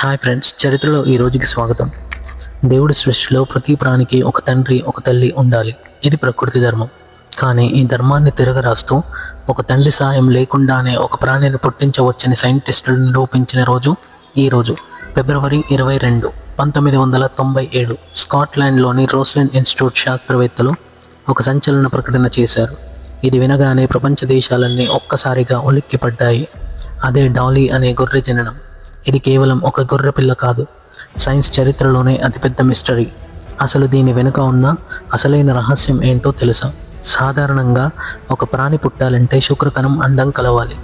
Hi friends, చరిత్రలో ఈ రోజుకి స్వాగతం. దేవుడి సృష్టిలో ప్రతి ప్రాణికి ఒక తండ్రి, ఒక తల్లి ఉండాలి. ఇది ప్రకృతి ధర్మం. కానీ ఈ ధర్మాన్ని తిరగరాస్తూ ఒక తండ్రి సాయం లేకుండానే ఒక ప్రాణిని పుట్టించవచ్చని సైంటిస్టులు నిరూపించిన రోజు ఈ రోజు. ఫిబ్రవరి 22, 1997 స్కాట్లాండ్లోని రోస్లెండ్ ఇన్స్టిట్యూట్ శాస్త్రవేత్తలు ఒక సంచలన ప్రకటన చేశారు. ఇది వినగానే ప్రపంచ దేశాలన్నీ ఒక్కసారిగా ఉలిక్కిపడ్డాయి. అదే డాలీ అనే గొర్రె జననం. ఇది కేవలం ఒక గొర్రె పిల్ల కాదు, సైన్స్ చరిత్రలోనే అతిపెద్ద మిస్టరీ. అసలు దీని వెనుక ఉన్న అసలైన రహస్యం ఏంటో తెలుసా? సాధారణంగా ఒక ప్రాణి పుట్టాలంటే శుక్రకణం అండం కలవాలి.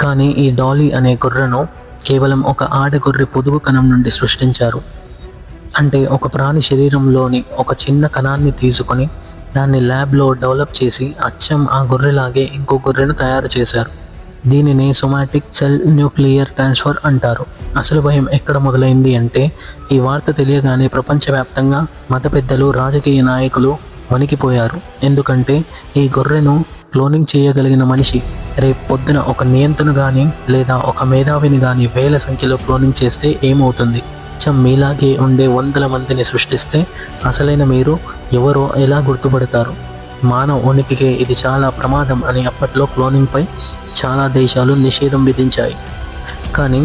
కానీ ఈ డాలీ అనే గొర్రెను కేవలం ఒక ఆడగొర్రె పొదుగు కణం నుండి సృష్టించారు. అంటే ఒక ప్రాణి శరీరంలోని ఒక చిన్న కణాన్ని తీసుకొని దాన్ని ల్యాబ్లో డెవలప్ చేసి అచ్చం ఆ గొర్రెలాగే ఇంకో గొర్రెను తయారు చేశారు. దీనిని సోమాటిక్ సెల్ న్యూక్లియర్ ట్రాన్స్ఫర్ అంటారు. అసలు భయం ఎక్కడ మొదలైంది అంటే, ఈ వార్త తెలియగానే ప్రపంచవ్యాప్తంగా మత పెద్దలు, రాజకీయ నాయకులు వణికిపోయారు. ఎందుకంటే ఈ గొర్రెను క్లోనింగ్ చేయగలిగిన మనిషి రేపు పొద్దున ఒక నియంత్రణ కానీ లేదా ఒక మేధావిని కానీ వేల సంఖ్యలో క్లోనింగ్ చేస్తే ఏమవుతుంది? మీలాగే ఉండే వందల మందిని సృష్టిస్తే అసలైన మీరు ఎవరో ఎలా గుర్తుపడతారు? మానవ ఉనికికే ఇది చాలా ప్రమాదం అని అప్పట్లో క్లోనింగ్పై చాలా దేశాలు నిషేధం విధించాయి. కానీ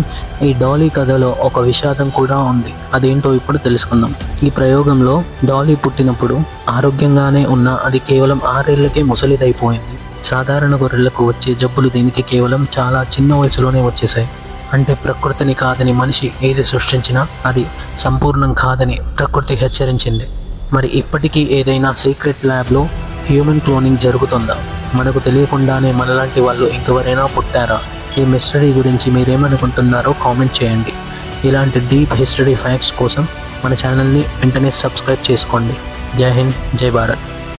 ఈ డాలీ కథలో ఒక విషాదం కూడా ఉంది. అదేంటో ఇప్పుడు తెలుసుకుందాం. ఈ ప్రయోగంలో డాలీ పుట్టినప్పుడు ఆరోగ్యంగానే ఉన్న అది కేవలం 6 ఏళ్లకే ముసలిదైపోయింది. సాధారణ గొర్రెలకు వచ్చే జబ్బులు దీనికి కేవలం చాలా చిన్న వయసులోనే వచ్చేసాయి. అంటే ప్రకృతిని కాదని మనిషి ఏది సృష్టించినా అది సంపూర్ణం కాదని ప్రకృతి హెచ్చరించింది. మరి ఇప్పటికీ ఏదైనా సీక్రెట్ ల్యాబ్లో హ్యూమన్ క్లోనింగ్ జరుగుతుందా? మనకు తెలియకుండానే మనలాంటి వాళ్ళు ఇంకెవరైనా పుట్టారా? ఈ మిస్టరీ గురించి మీరేమనుకుంటున్నారో కామెంట్ చేయండి. ఇలాంటి డీప్ హిస్టరీ ఫ్యాక్ట్స్ కోసం మన ఛానల్ని వెంటనే సబ్స్క్రైబ్ చేసుకోండి. జై హింద్, జై భారత్.